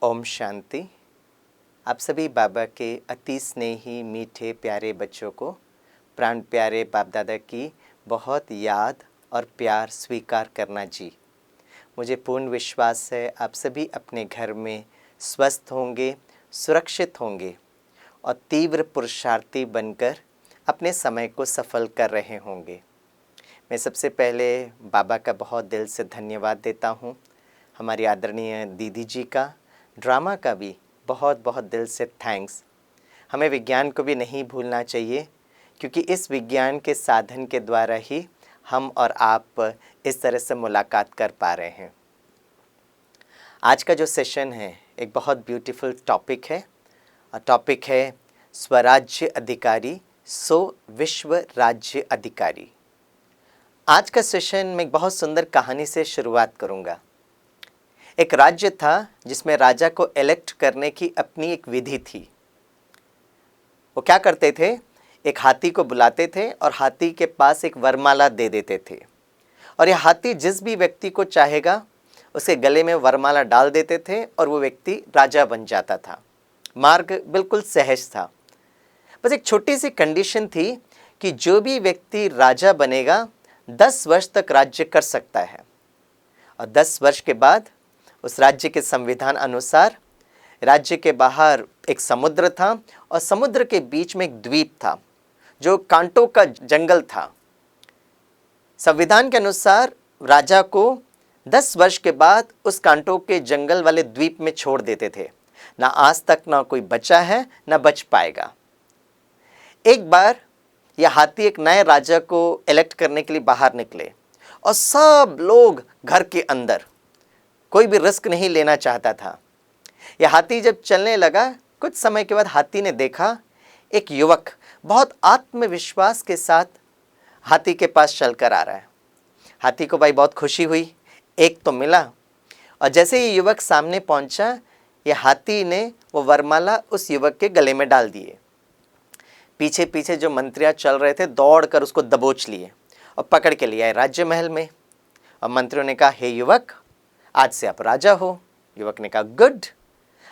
ओम शांति। आप सभी बाबा के अति स्नेही मीठे प्यारे बच्चों को प्राण प्यारे बाप दादा की बहुत याद और प्यार स्वीकार करना जी। मुझे पूर्ण विश्वास है आप सभी अपने घर में स्वस्थ होंगे, सुरक्षित होंगे और तीव्र पुरुषार्थी बनकर अपने समय को सफल कर रहे होंगे। मैं सबसे पहले बाबा का बहुत दिल से धन्यवाद देता हूँ। हमारी आदरणीय दीदी जी का, ड्रामा का भी बहुत बहुत दिल से थैंक्स। हमें विज्ञान को भी नहीं भूलना चाहिए, क्योंकि इस विज्ञान के साधन के द्वारा ही हम और आप इस तरह से मुलाकात कर पा रहे हैं। आज का जो सेशन है एक बहुत ब्यूटीफुल टॉपिक है, और टॉपिक है स्वराज्य अधिकारी सो विश्व राज्य अधिकारी। आज का सेशन में एक बहुत सुंदर कहानी से शुरुआत करूंगा। एक राज्य था जिसमें राजा को इलेक्ट करने की अपनी एक विधि थी। वो क्या करते थे, एक हाथी को बुलाते थे और हाथी के पास एक वरमाला दे देते थे, और यह हाथी जिस भी व्यक्ति को चाहेगा उसके गले में वरमाला डाल देते थे और वो व्यक्ति राजा बन जाता था। मार्ग बिल्कुल सहज था। बस एक छोटी सी कंडीशन थी कि जो भी व्यक्ति राजा बनेगा 10 वर्ष तक राज्य कर सकता है, और 10 वर्ष के बाद उस राज्य के संविधान अनुसार राज्य के बाहर एक समुद्र था और समुद्र के बीच में एक द्वीप था जो कांटों का जंगल था। संविधान के अनुसार राजा को 10 वर्ष के बाद उस कांटों के जंगल वाले द्वीप में छोड़ देते थे। ना आज तक ना कोई बचा है ना बच पाएगा। एक बार यह हाथी एक नए राजा को इलेक्ट करने के लिए बाहर निकले, और सब लोग घर के अंदर, कोई भी रिस्क नहीं लेना चाहता था। यह हाथी जब चलने लगा, कुछ समय के बाद हाथी ने देखा एक युवक बहुत आत्मविश्वास के साथ हाथी के पास चलकर आ रहा है। हाथी को भाई बहुत खुशी हुई, एक तो मिला। और जैसे ही युवक सामने पहुंचा, यह हाथी ने वो वरमाला उस युवक के गले में डाल दिए। पीछे पीछे जो मंत्रियां चल रहे थे दौड़कर उसको दबोच लिए और पकड़ के ले आए राज्य महल में। और मंत्रियों ने कहा, हे युवक, आज से आप राजा हो। युवक ने कहा, गुड,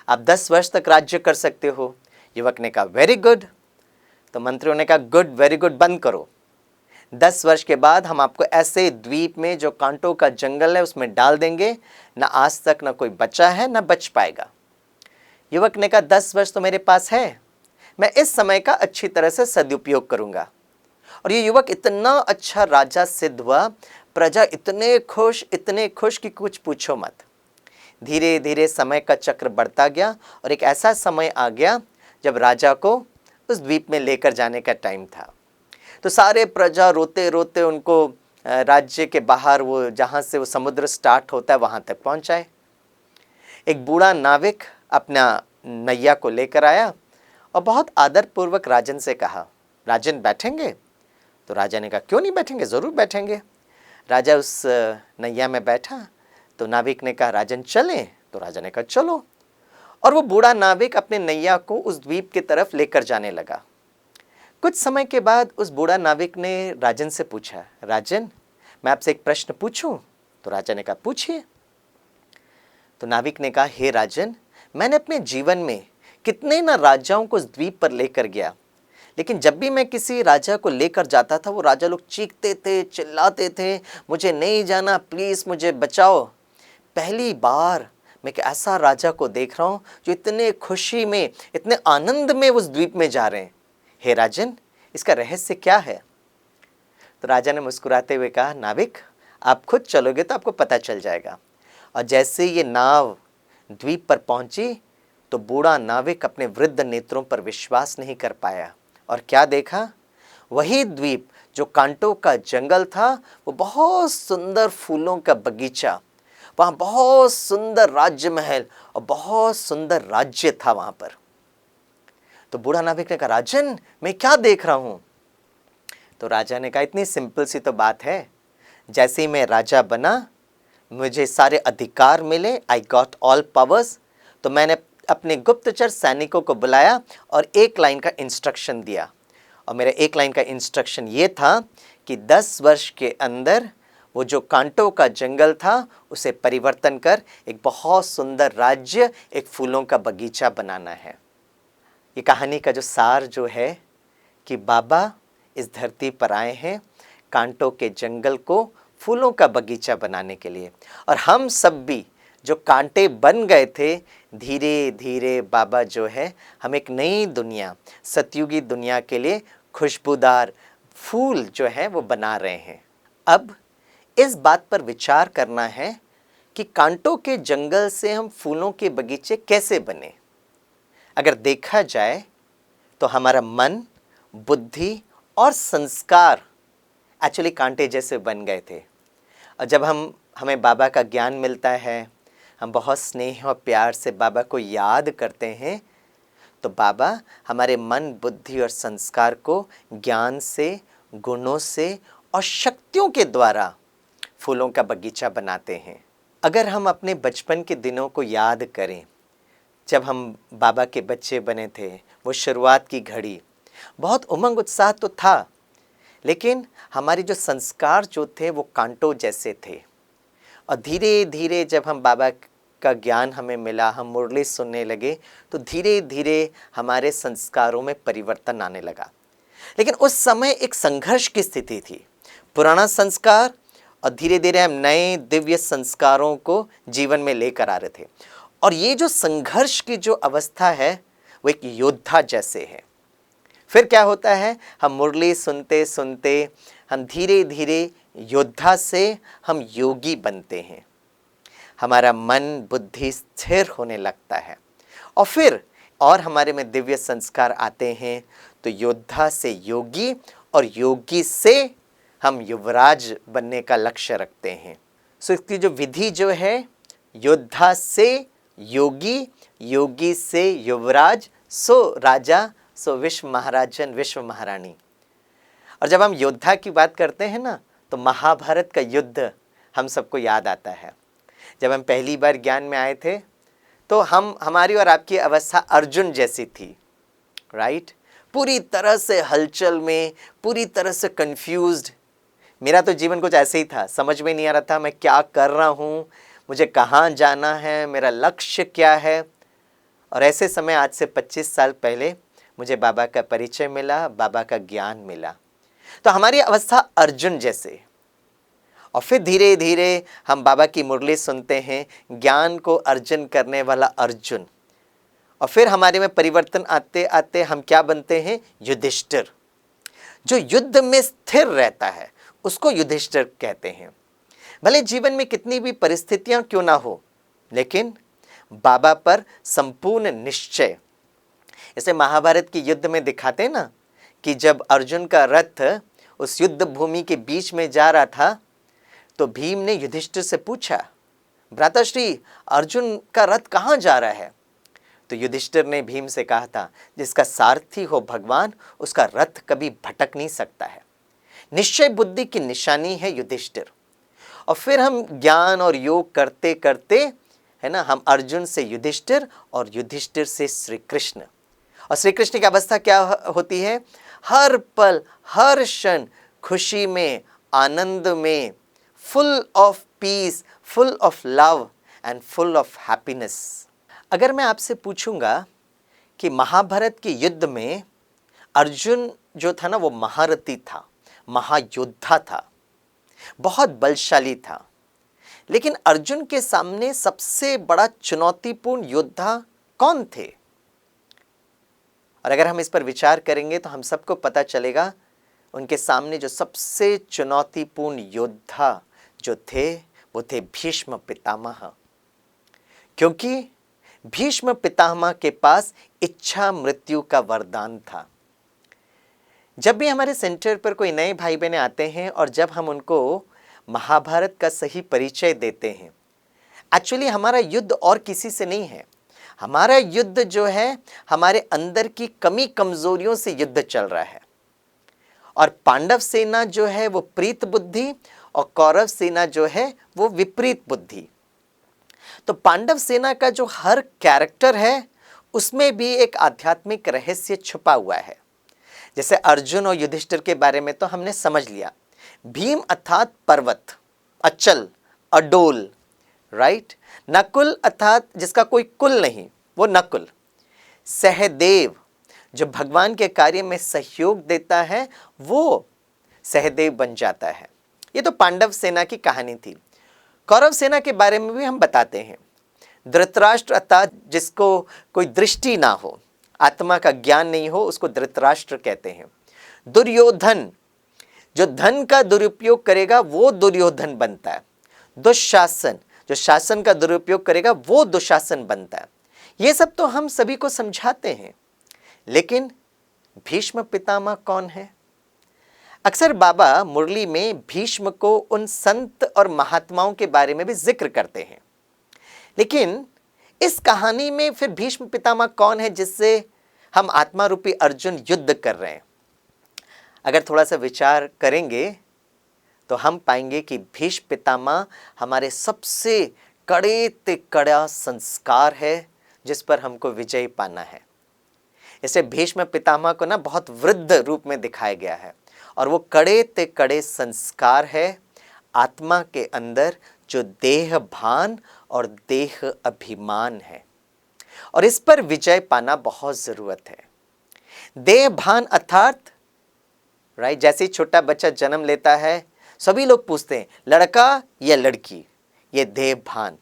आप 10 वर्ष तक राज्य कर सकते हो। युवक ने कहा, वेरी गुड। तो मंत्रियों ने कहा, गुड, वेरी गुड बंद करो। 10 वर्ष के बाद हम आपको ऐसे द्वीप में जो कांटों का जंगल है उसमें डाल देंगे, ना आज तक ना कोई बचा है ना बच पाएगा। युवक ने कहा, 10 वर्ष तो मेरे पास है, मैं इस समय का अच्छी तरह से सदुपयोग करूंगा। और ये युवक इतना अच्छा राजा सिद्ध हुआ, प्रजा इतने खुश कि कुछ पूछो मत। धीरे धीरे समय का चक्र बढ़ता गया और एक ऐसा समय आ गया जब राजा को उस द्वीप में लेकर जाने का टाइम था। तो सारे प्रजा रोते रोते उनको राज्य के बाहर, वो जहाँ से वो समुद्र स्टार्ट होता है वहाँ तक पहुँचाए। एक बूढ़ा नाविक अपना नैया को लेकर आया और बहुत आदरपूर्वक राजन से कहा, राजन बैठेंगे? तो राजा ने कहा, क्यों नहीं बैठेंगे, ज़रूर बैठेंगे। राजा उस नैया में बैठा तो नाविक ने कहा, राजन चलें? तो राजा ने कहा, चलो। और वो बूढ़ा नाविक अपने नैया को उस द्वीप की तरफ लेकर जाने लगा। कुछ समय के बाद उस बूढ़ा नाविक ने राजन से पूछा, राजन, मैं आपसे एक प्रश्न पूछूं? तो राजा ने कहा, पूछिए। तो नाविक ने कहा, हे राजन, मैंने अपने जीवन में कितने ना राजाओं को उस द्वीप पर लेकर गया, लेकिन जब भी मैं किसी राजा को लेकर जाता था वो राजा लोग चीखते थे, चिल्लाते थे, मुझे नहीं जाना, प्लीज़ मुझे बचाओ। पहली बार मैं एक ऐसा राजा को देख रहा हूँ जो इतने खुशी में, इतने आनंद में उस द्वीप में जा रहे हैं। हे राजन, इसका रहस्य क्या है? तो राजा ने मुस्कुराते हुए कहा, नाविक, आप खुद चलोगे तो आपको पता चल जाएगा। और जैसे ये नाव द्वीप पर पहुंची तो बूढ़ा नाविक अपने वृद्ध नेत्रों पर विश्वास नहीं कर पाया, और क्या देखा? वही द्वीप जो कांटों का जंगल था, वो बहुत सुंदर फूलों का बगीचा, वहाँ बहुत सुंदर राज्य महल और बहुत सुंदर राज्य था वहाँ पर। तो बूढ़ा नाविक ने कहा, राजन, मैं क्या देख रहा हूँ? तो राजा ने कहा, इतनी सिंपल सी तो बात है, जैसे ही मैं राजा बना, मुझे सारे अधिकार मिले, आई गॉट ऑल पावर्स, तो मैंने अपने गुप्तचर सैनिकों को बुलाया और एक लाइन का इंस्ट्रक्शन दिया। और मेरा एक लाइन का इंस्ट्रक्शन ये था कि 10 वर्ष के अंदर वो जो कांटों का जंगल था उसे परिवर्तन कर एक बहुत सुंदर राज्य, एक फूलों का बगीचा बनाना है। ये कहानी का जो सार जो है कि बाबा इस धरती पर आए हैं कांटों के जंगल को फूलों का बगीचा बनाने के लिए, और हम सब भी जो कांटे बन गए थे, धीरे धीरे बाबा जो है हम एक नई दुनिया, सतयुगी दुनिया के लिए खुशबूदार फूल जो है वो बना रहे हैं। अब इस बात पर विचार करना है कि कांटों के जंगल से हम फूलों के बगीचे कैसे बने। अगर देखा जाए तो हमारा मन, बुद्धि और संस्कार एक्चुअली कांटे जैसे बन गए थे। और जब हमें बाबा का ज्ञान मिलता है, हम बहुत स्नेह और प्यार से बाबा को याद करते हैं, तो बाबा हमारे मन, बुद्धि और संस्कार को ज्ञान से, गुणों से और शक्तियों के द्वारा फूलों का बगीचा बनाते हैं। अगर हम अपने बचपन के दिनों को याद करें, जब हम बाबा के बच्चे बने थे, वो शुरुआत की घड़ी, बहुत उमंग उत्साह तो था, लेकिन हमारे जो संस्कार जो थे वो कांटों जैसे थे। और धीरे धीरे जब हम बाबा का ज्ञान हमें मिला, हम मुरली सुनने लगे, तो धीरे धीरे हमारे संस्कारों में परिवर्तन आने लगा। लेकिन उस समय एक संघर्ष की स्थिति थी, पुराना संस्कार और धीरे धीरे हम नए दिव्य संस्कारों को जीवन में लेकर आ रहे थे। और ये जो संघर्ष की जो अवस्था है वो एक योद्धा जैसे है। फिर क्या होता है, हम मुरली सुनते सुनते हम धीरे धीरे योद्धा से हम योगी बनते हैं, हमारा मन, बुद्धि स्थिर होने लगता है, और फिर और हमारे में दिव्य संस्कार आते हैं, तो योद्धा से योगी और योगी से हम युवराज बनने का लक्ष्य रखते हैं। सो इसकी जो विधि जो है, योद्धा से योगी, योगी से युवराज, सो राजा, सो विश्व महाराजन, विश्व महारानी। और जब हम योद्धा की बात करते हैं ना, तो महाभारत का युद्ध हम सबको याद आता है। जब हम पहली बार ज्ञान में आए थे तो हमारी और आपकी अवस्था अर्जुन जैसी थी, राइट? पूरी तरह से हलचल में, पूरी तरह से कंफ्यूज्ड। मेरा तो जीवन कुछ ऐसे ही था, समझ में नहीं आ रहा था मैं क्या कर रहा हूँ, मुझे कहाँ जाना है, मेरा लक्ष्य क्या है। और ऐसे समय आज से 25 साल पहले मुझे बाबा का परिचय मिला, बाबा का ज्ञान मिला। तो हमारी अवस्था अर्जुन जैसे, और फिर धीरे धीरे हम बाबा की मुरली सुनते हैं, ज्ञान को अर्जन करने वाला अर्जुन, और फिर हमारे में परिवर्तन आते आते हम क्या बनते हैं, युधिष्ठिर। जो युद्ध में स्थिर रहता है उसको युधिष्ठिर कहते हैं। भले जीवन में कितनी भी परिस्थितियां क्यों ना हो, लेकिन बाबा पर संपूर्ण निश्चय। इसे महाभारत के युद्ध में दिखाते हैं ना, कि जब अर्जुन का रथ उस युद्ध भूमि के बीच में जा रहा था, तो भीम ने युधिष्ठिर से पूछा, भ्राताश्री अर्जुन का रथ कहाँ जा रहा है? तो युधिष्ठिर ने भीम से कहा था, जिसका सारथी हो भगवान, उसका रथ कभी भटक नहीं सकता है। निश्चय बुद्धि की निशानी है युधिष्ठिर। और फिर हम ज्ञान और योग करते करते, है ना, हम अर्जुन से युधिष्ठिर और युधिष्ठिर से श्री कृष्ण। और श्री कृष्ण की अवस्था क्या होती है, हर पल, हर क्षण खुशी में, आनंद में, full of peace, full of love and full of happiness. अगर मैं आपसे पूछूंगा कि महाभारत के युद्ध में अर्जुन जो था ना, वो महारथी था, महायोद्धा था, बहुत बलशाली था, लेकिन अर्जुन के सामने सबसे बड़ा चुनौतीपूर्ण योद्धा कौन थे? और अगर हम इस पर विचार करेंगे तो हम सबको पता चलेगा, उनके सामने जो सबसे चुनौतीपूर्ण योद्धा जो थे, वो थे भीष्म पितामह। क्योंकि भीष्म पितामह के पास इच्छा मृत्यु का वरदान था। जब भी हमारे सेंटर पर कोई नए भाई बहन आते हैं और जब हम उनको महाभारत का सही परिचय देते हैं, एक्चुअली हमारा युद्ध और किसी से नहीं है। हमारा युद्ध जो है, हमारे अंदर की कमी कमजोरियों से युद्ध चल रहा है। और पांडव सेना जो है वो प्रीत बुद्धि, और कौरव सेना जो है वो विपरीत बुद्धि। तो पांडव सेना का जो हर कैरेक्टर है, उसमें भी एक आध्यात्मिक रहस्य छुपा हुआ है। जैसे अर्जुन और युधिष्ठिर के बारे में तो हमने समझ लिया। भीम अर्थात पर्वत, अचल, अडोल, राइट। नकुल अर्थात जिसका कोई कुल नहीं, वो नकुल। सहदेव जो भगवान के कार्य में सहयोग देता है, वो सहदेव बन जाता है। ये तो पांडव सेना की कहानी थी। कौरव सेना के बारे में भी हम बताते हैं। धृतराष्ट्र अर्थात जिसको कोई दृष्टि ना हो, आत्मा का ज्ञान नहीं हो, उसको धृतराष्ट्र कहते हैं। दुर्योधन जो धन का दुरुपयोग करेगा वो दुर्योधन बनता है। दुशासन जो शासन का दुरुपयोग करेगा वो दुशासन बनता है। ये सब तो हम सभी को समझाते हैं, लेकिन भीष्म पितामह कौन है? अक्सर बाबा मुरली में भीष्म को उन संत और महात्माओं के बारे में भी जिक्र करते हैं, लेकिन इस कहानी में फिर भीष्म पितामह कौन है जिससे हम आत्मा रूपी अर्जुन युद्ध कर रहे हैं? अगर थोड़ा सा विचार करेंगे तो हम पाएंगे कि भीष्म पितामह हमारे सबसे कड़े ते कड़ा संस्कार है जिस पर हमको विजय पाना है। इसे भीष्म पितामह को ना बहुत वृद्ध रूप में दिखाया गया है, और वो कड़े ते कड़े संस्कार है आत्मा के अंदर जो देह भान और देह अभिमान है, और इस पर विजय पाना बहुत जरूरत है। देह भान अर्थात राइट, जैसे छोटा बच्चा जन्म लेता है सभी लोग पूछते हैं लड़का या लड़की, ये देह भान।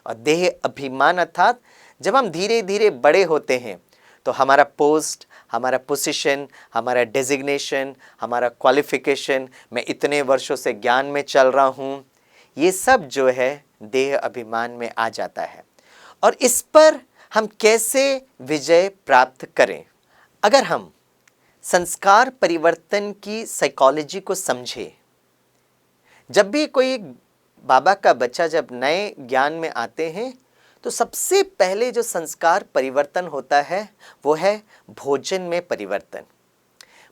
और देह अभिमान अर्थात जब हम धीरे धीरे बड़े होते हैं तो हमारा पोस्ट, हमारा पोजीशन, हमारा डेजिग्नेशन, हमारा क्वालिफिकेशन, मैं इतने वर्षों से ज्ञान में चल रहा हूँ, ये सब जो है देह अभिमान में आ जाता है। और इस पर हम कैसे विजय प्राप्त करें? अगर हम संस्कार परिवर्तन की साइकोलॉजी को समझें, जब भी कोई बाबा का बच्चा जब नए ज्ञान में आते हैं तो सबसे पहले जो संस्कार परिवर्तन होता है वो है भोजन में परिवर्तन।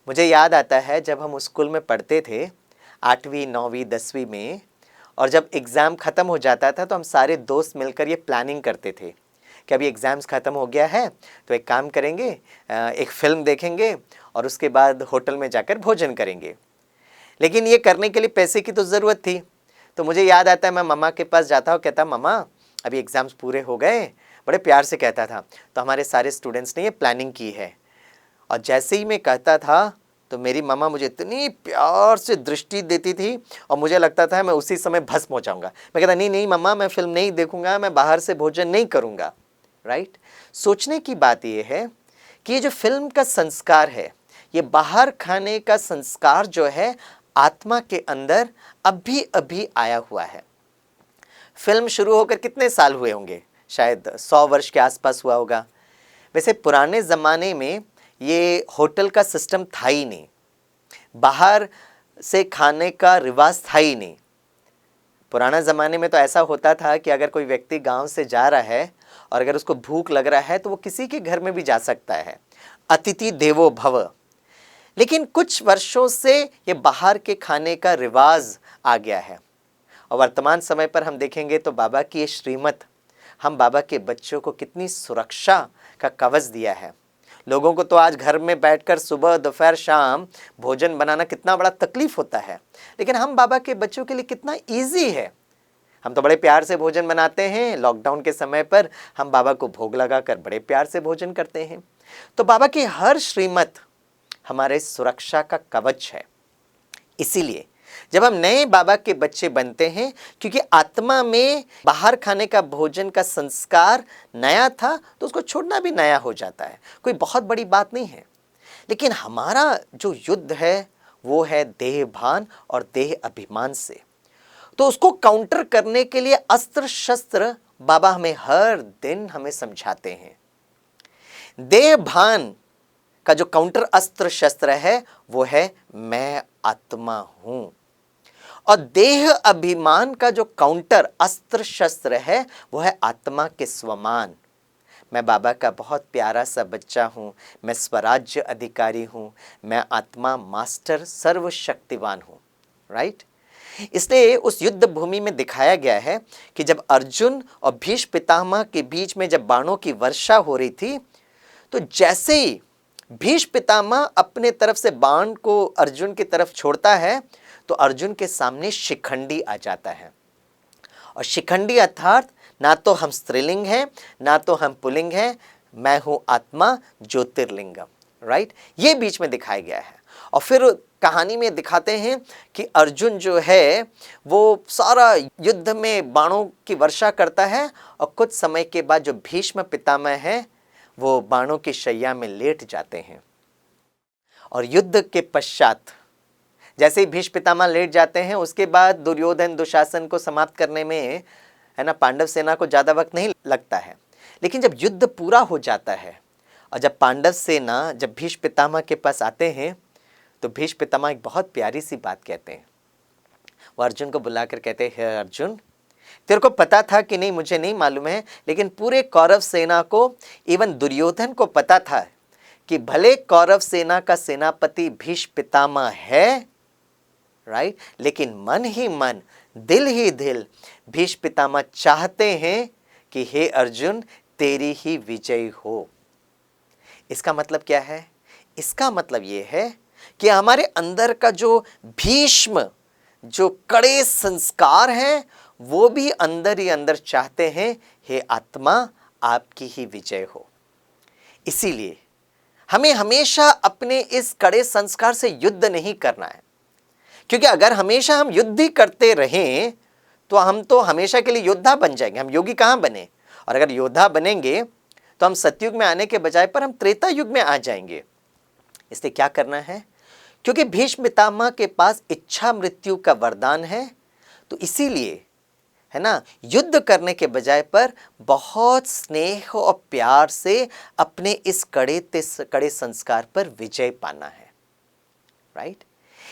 मुझे याद आता है जब हम स्कूल में पढ़ते थे 8वीं 9वीं 10वीं में, और जब एग्ज़ाम ख़त्म हो जाता था तो हम सारे दोस्त मिलकर ये प्लानिंग करते थे कि अभी एग्ज़ाम्स ख़त्म हो गया है तो एक काम करेंगे, एक फ़िल्म देखेंगे और उसके बाद होटल में जाकर भोजन करेंगे। लेकिन ये करने के लिए पैसे की तो ज़रूरत थी, तो मुझे याद आता है मैं मम्मा के पास जाता हूँ, कहता मम्मा अभी एग्ज़ाम्स पूरे हो गए, बड़े प्यार से कहता था, तो हमारे सारे स्टूडेंट्स ने ये प्लानिंग की है। और जैसे ही मैं कहता था तो मेरी मम्मा मुझे इतनी प्यार से दृष्टि देती थी और मुझे लगता था मैं उसी समय भस्म हो जाऊंगा। मैं कहता नहीं नहीं मम्मा, मैं फिल्म नहीं देखूंगा, मैं बाहर से भोजन नहीं करूंगा। राइट। सोचने की बात यह है कि ये जो फिल्म का संस्कार है, ये बाहर खाने का संस्कार जो है आत्मा के अंदर अभी अभी आया हुआ है। फिल्म शुरू होकर कितने साल हुए होंगे? शायद 100 वर्ष के आसपास हुआ होगा। वैसे पुराने ज़माने में ये होटल का सिस्टम था ही नहीं, बाहर से खाने का रिवाज था ही नहीं। पुराना ज़माने में तो ऐसा होता था कि अगर कोई व्यक्ति गांव से जा रहा है और अगर उसको भूख लग रहा है तो वो किसी के घर में भी जा सकता है, अतिथि देवो भव। लेकिन कुछ वर्षों से ये बाहर के खाने का रिवाज आ गया है, और वर्तमान समय पर हम देखेंगे तो बाबा की ये श्रीमत हम बाबा के बच्चों को कितनी सुरक्षा का कवच दिया है। लोगों को तो आज घर में बैठकर सुबह दोपहर शाम भोजन बनाना कितना बड़ा तकलीफ होता है, लेकिन हम बाबा के बच्चों के लिए कितना इजी है। हम तो बड़े प्यार से भोजन बनाते हैं। लॉकडाउन के समय पर हम बाबा को भोग लगाकर बड़े प्यार से भोजन करते हैं। तो बाबा की हर श्रीमत हमारे सुरक्षा का कवच है। इसीलिए जब हम नए बाबा के बच्चे बनते हैं, क्योंकि आत्मा में बाहर खाने का भोजन का संस्कार नया था तो उसको छोड़ना भी नया हो जाता है, कोई बहुत बड़ी बात नहीं है। लेकिन हमारा जो युद्ध है वो है देह भान और देह अभिमान से। तो उसको काउंटर करने के लिए अस्त्र शस्त्र बाबा हमें हर दिन हमें समझाते हैं। देह भान का जो काउंटर अस्त्र शस्त्र है वो है मैं आत्मा हूं, और देह अभिमान का जो काउंटर अस्त्र शस्त्र है वो है आत्मा के स्वमान। मैं बाबा का बहुत प्यारा सा बच्चा हूँ, मैं स्वराज्य अधिकारी हूँ, मैं आत्मा मास्टर सर्वशक्तिवान हूँ। राइट। इसलिए उस युद्ध भूमि में दिखाया गया है कि जब अर्जुन और भीष्म पितामह के बीच में जब बाणों की वर्षा हो रही थी, तो जैसे ही भीष्म पितामह अपने तरफ से बाण को अर्जुन की तरफ छोड़ता है तो अर्जुन के सामने शिखंडी आ जाता है। और शिखंडी अर्थात ना तो हम स्त्रीलिंग हैं, ना तो हम पुल्लिंग हैं, मैं हूं आत्मा ज्योतिर्लिंगम, राइट। ये बीच में दिखाया गया है। और फिर कहानी में दिखाते हैं कि अर्जुन जो है वो सारा युद्ध में बाणों की वर्षा करता है, और कुछ समय के बाद जो भीष्म पितामह है वो बाणों की शैया में लेट जाते हैं। और युद्ध के पश्चात जैसे ही भीष्म पितामह लेट जाते हैं, उसके बाद दुर्योधन दुशासन को समाप्त करने में, है ना, पांडव सेना को ज़्यादा वक्त नहीं लगता है। लेकिन जब युद्ध पूरा हो जाता है और जब पांडव सेना जब भीष्म पितामह के पास आते हैं, तो भीष्म पितामह एक बहुत प्यारी सी बात कहते हैं। वो अर्जुन को बुलाकर कहते हैं, हे अर्जुन, तेरे को पता था कि नहीं मुझे नहीं मालूम है, लेकिन पूरे कौरव सेना को, इवन दुर्योधन को पता था कि भले कौरव सेना का सेनापति भीष्म पितामह है, राइट, लेकिन मन ही मन, दिल ही दिल भीष्म पितामह चाहते हैं कि हे अर्जुन तेरी ही विजय हो। इसका मतलब क्या है? इसका मतलब यह है कि हमारे अंदर का जो भीष्म, जो कड़े संस्कार हैं, वो भी अंदर ही अंदर चाहते हैं हे आत्मा आपकी ही विजय हो। इसीलिए हमें हमेशा अपने इस कड़े संस्कार से युद्ध नहीं करना है, क्योंकि अगर हमेशा हम युद्ध ही करते रहें तो हम तो हमेशा के लिए योद्धा बन जाएंगे, हम योगी कहाँ बने। और अगर योद्धा बनेंगे तो हम सतयुग में आने के बजाय पर हम त्रेता युग में आ जाएंगे। इसलिए क्या करना है? क्योंकि भीष्म पितामह के पास इच्छा मृत्यु का वरदान है, तो इसीलिए, है ना, युद्ध करने के बजाय पर बहुत स्नेह और प्यार से अपने इस कड़े संस्कार पर विजय पाना है, राइट।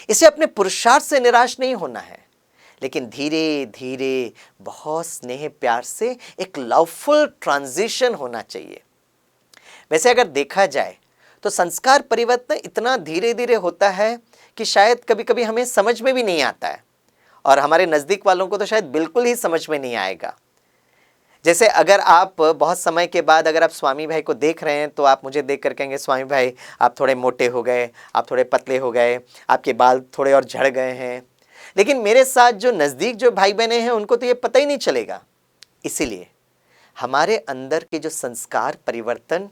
इसे अपने पुरुषार्थ से निराश नहीं होना है, लेकिन धीरे धीरे बहुत स्नेह प्यार से एक लवफुल ट्रांजिशन होना चाहिए। वैसे अगर देखा जाए तो संस्कार परिवर्तन इतना धीरे धीरे होता है कि शायद कभी कभी हमें समझ में भी नहीं आता है, और हमारे नज़दीक वालों को तो शायद बिल्कुल ही समझ में नहीं आएगा। जैसे अगर आप बहुत समय के बाद अगर आप स्वामी भाई को देख रहे हैं, तो आप मुझे देख कर कहेंगे, स्वामी भाई आप थोड़े मोटे हो गए, आप थोड़े पतले हो गए, आपके बाल थोड़े और झड़ गए हैं। लेकिन मेरे साथ जो नज़दीक जो भाई बहनें हैं उनको तो ये पता ही नहीं चलेगा। इसीलिए हमारे अंदर के जो संस्कार परिवर्तन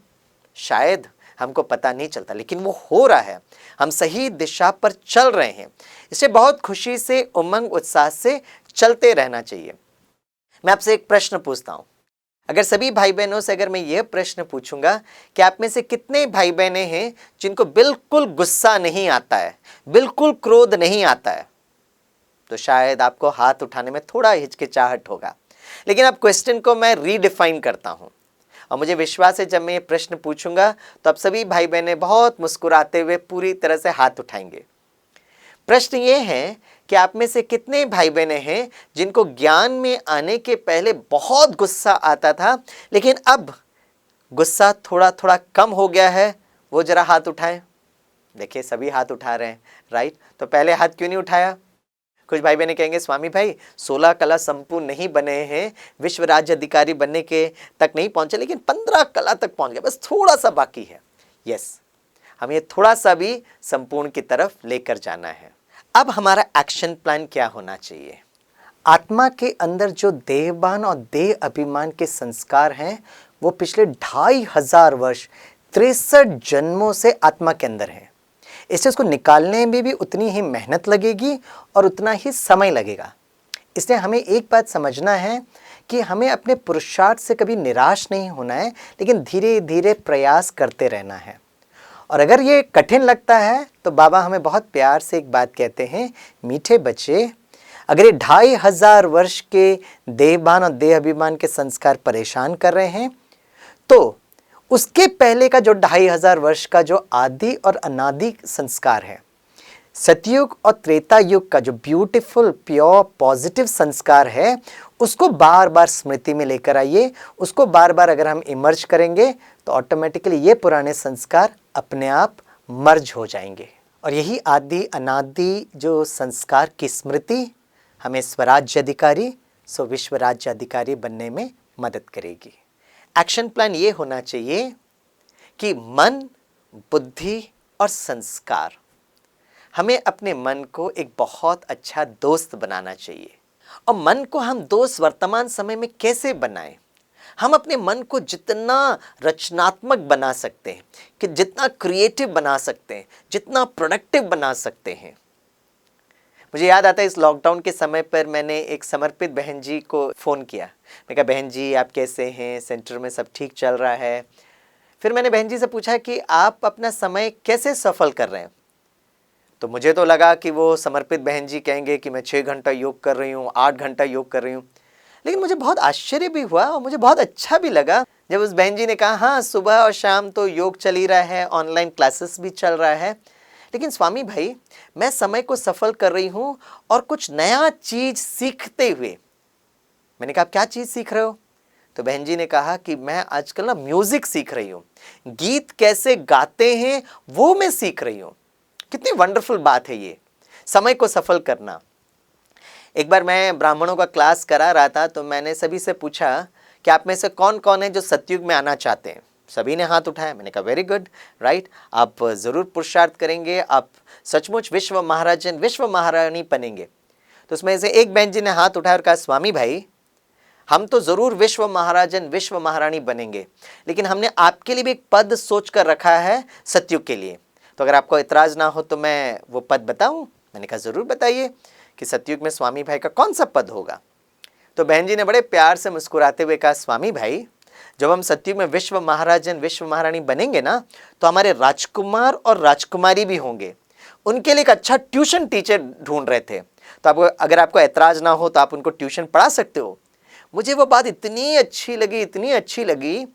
शायद हमको पता नहीं चलता, लेकिन वो हो रहा है, हम सही दिशा पर चल रहे हैं। इसे बहुत खुशी से, उमंग उत्साह से चलते रहना चाहिए। मैं आपसे एक प्रश्न पूछता हूं, अगर सभी भाई बहनों से अगर मैं यह प्रश्न पूछूंगा कि आप में से कितने भाई बहनें हैं जिनको बिल्कुल गुस्सा नहीं आता है, बिल्कुल क्रोध नहीं आता है, तो शायद आपको हाथ उठाने में थोड़ा हिचकिचाहट होगा। लेकिन अब क्वेश्चन को मैं रीडिफाइन करता हूं, और मुझे विश्वास है जब मैं ये प्रश्न पूछूंगा तो आप सभी भाई बहनें बहुत मुस्कुराते हुए पूरी तरह से हाथ उठाएंगे। प्रश्न ये है कि आप में से कितने भाई बहनें हैं जिनको ज्ञान में आने के पहले बहुत गुस्सा आता था, लेकिन अब गुस्सा थोड़ा थोड़ा कम हो गया है? वो जरा हाथ उठाएं। देखिए सभी हाथ उठा रहे हैं, राइट। तो पहले हाथ क्यों नहीं उठाया? कुछ भाई बहनें कहेंगे, स्वामी भाई 16 कला संपूर्ण नहीं बने हैं, विश्व राज्य अधिकारी बनने के तक नहीं पहुंचे, लेकिन 15 कला तक पहुंच गए, बस थोड़ा सा बाकी है। यस, हमें थोड़ा सा भी संपूर्ण की तरफ लेकर जाना है। अब हमारा एक्शन प्लान क्या होना चाहिए? आत्मा के अंदर जो देहभान और देह अभिमान के संस्कार हैं, वो पिछले 2500 वर्ष 63 जन्मों से आत्मा के अंदर हैं। इससे उसको निकालने में भी उतनी ही मेहनत लगेगी और उतना ही समय लगेगा। इसलिए हमें एक बात समझना है कि हमें अपने पुरुषार्थ से कभी निराश नहीं होना है, लेकिन धीरे धीरे प्रयास करते रहना है। और अगर ये कठिन लगता है तो बाबा हमें बहुत प्यार से एक बात कहते हैं, मीठे बच्चे, अगर ये 2500 वर्ष के देहभान और देह अभिमान के संस्कार परेशान कर रहे हैं, तो उसके पहले का जो 2500 वर्ष का जो आदि और अनादि संस्कार है, सतयुग और त्रेता युग का जो ब्यूटीफुल प्योर पॉजिटिव संस्कार है, उसको बार बार स्मृति में लेकर आइए। उसको बार बार अगर हम इमर्ज करेंगे तो ऑटोमेटिकली ये पुराने संस्कार अपने आप मर्ज हो जाएंगे। और यही आदि अनादि जो संस्कार की स्मृति हमें स्वराज्य अधिकारी सो विश्व राज्य अधिकारी बनने में मदद करेगी। एक्शन प्लान ये होना चाहिए कि मन, बुद्धि और संस्कार हमें अपने मन को एक बहुत अच्छा दोस्त बनाना चाहिए। और मन को हम दोस्त वर्तमान समय में कैसे बनाएं? हम अपने मन को जितना रचनात्मक बना सकते हैं, कि जितना क्रिएटिव बना सकते हैं, जितना प्रोडक्टिव बना सकते हैं। मुझे याद आता है इस लॉकडाउन के समय पर मैंने एक समर्पित बहन जी को फ़ोन किया। मैं कहा, बहन जी आप कैसे हैं? सेंटर में सब ठीक चल रहा है? फिर मैंने बहन जी से पूछा कि आप अपना समय कैसे सफल कर रहे हैं? तो मुझे तो लगा कि वो समर्पित बहन जी कहेंगे कि मैं 6 घंटा योग कर रही हूँ, 8 घंटा योग कर रही हूँ। लेकिन मुझे बहुत आश्चर्य भी हुआ और मुझे बहुत अच्छा भी लगा जब उस बहन जी ने कहा, हाँ सुबह और शाम तो योग चल ही रहा है, ऑनलाइन क्लासेस भी चल रहा है, लेकिन स्वामी भाई मैं समय को सफल कर रही हूँ और कुछ नया चीज सीखते हुए। मैंने कहा, क्या चीज सीख रहे हो? तो बहन जी ने कहा कि मैं आजकल ना म्यूजिक सीख रही हूँ, गीत कैसे गाते हैं वो मैं सीख रही हूँ। कितनी वंडरफुल बात है ये, समय को सफल करना। एक बार मैं ब्राह्मणों का क्लास करा रहा था, तो मैंने सभी से पूछा कि आप में से कौन कौन है जो सतयुग में आना चाहते हैं? सभी ने हाथ उठाया। मैंने कहा, वेरी गुड, राइट, आप ज़रूर पुरुषार्थ करेंगे, आप सचमुच विश्व महाराजन विश्व महारानी बनेंगे। तो उसमें से एक बहन जी ने हाथ उठाया और कहा, स्वामी भाई हम तो ज़रूर विश्व महाराजन विश्व महारानी बनेंगे, लेकिन हमने आपके लिए भी एक पद सोच कर रखा है सतयुग के लिए, तो अगर आपको इतराज़ ना हो तो मैं वो पद बताऊं? मैंने कहा, ज़रूर बताइए कि सतयुग में स्वामी भाई का कौन सा पद होगा? तो बहन जी ने बड़े प्यार से मुस्कुराते हुए कहा, स्वामी भाई जब हम सतयुग में विश्व महाराजन विश्व महारानी बनेंगे ना, तो हमारे राजकुमार और राजकुमारी भी होंगे। उनके लिए एक अच्छा ट्यूशन टीचर ढूंढ रहे थे, तो आपको अगर आपको ऐतराज़ ना हो तो आप उनको ट्यूशन पढ़ा सकते हो। मुझे वो बात इतनी अच्छी लगी, इतनी अच्छी लगी,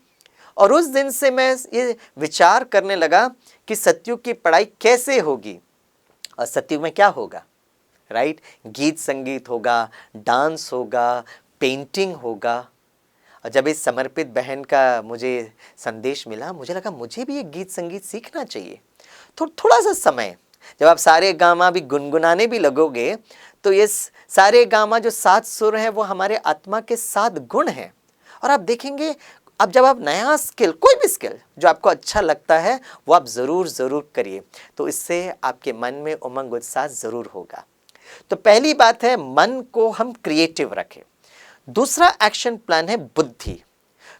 और उस दिन से मैं ये विचार करने लगा कि सतयुग की पढ़ाई कैसे होगी और सतयुग में क्या होगा, राइट? गीत संगीत होगा, डांस होगा, पेंटिंग होगा। और जब इस समर्पित बहन का मुझे संदेश मिला, मुझे लगा मुझे भी ये गीत संगीत सीखना चाहिए। तो थोड़ा सा समय, जब आप सारे गामा भी गुनगुनाने भी लगोगे, तो ये सारे गामा जो 7 सुर हैं वो हमारे आत्मा के 7 गुण हैं। और आप देखेंगे, अब जब आप नया स्किल, कोई भी स्किल जो आपको अच्छा लगता है वो आप ज़रूर करिए, तो इससे आपके मन में उमंग उत्साह ज़रूर होगा। तो पहली बात है, मन को हम क्रिएटिव रखें। दूसरा एक्शन प्लान है बुद्धि।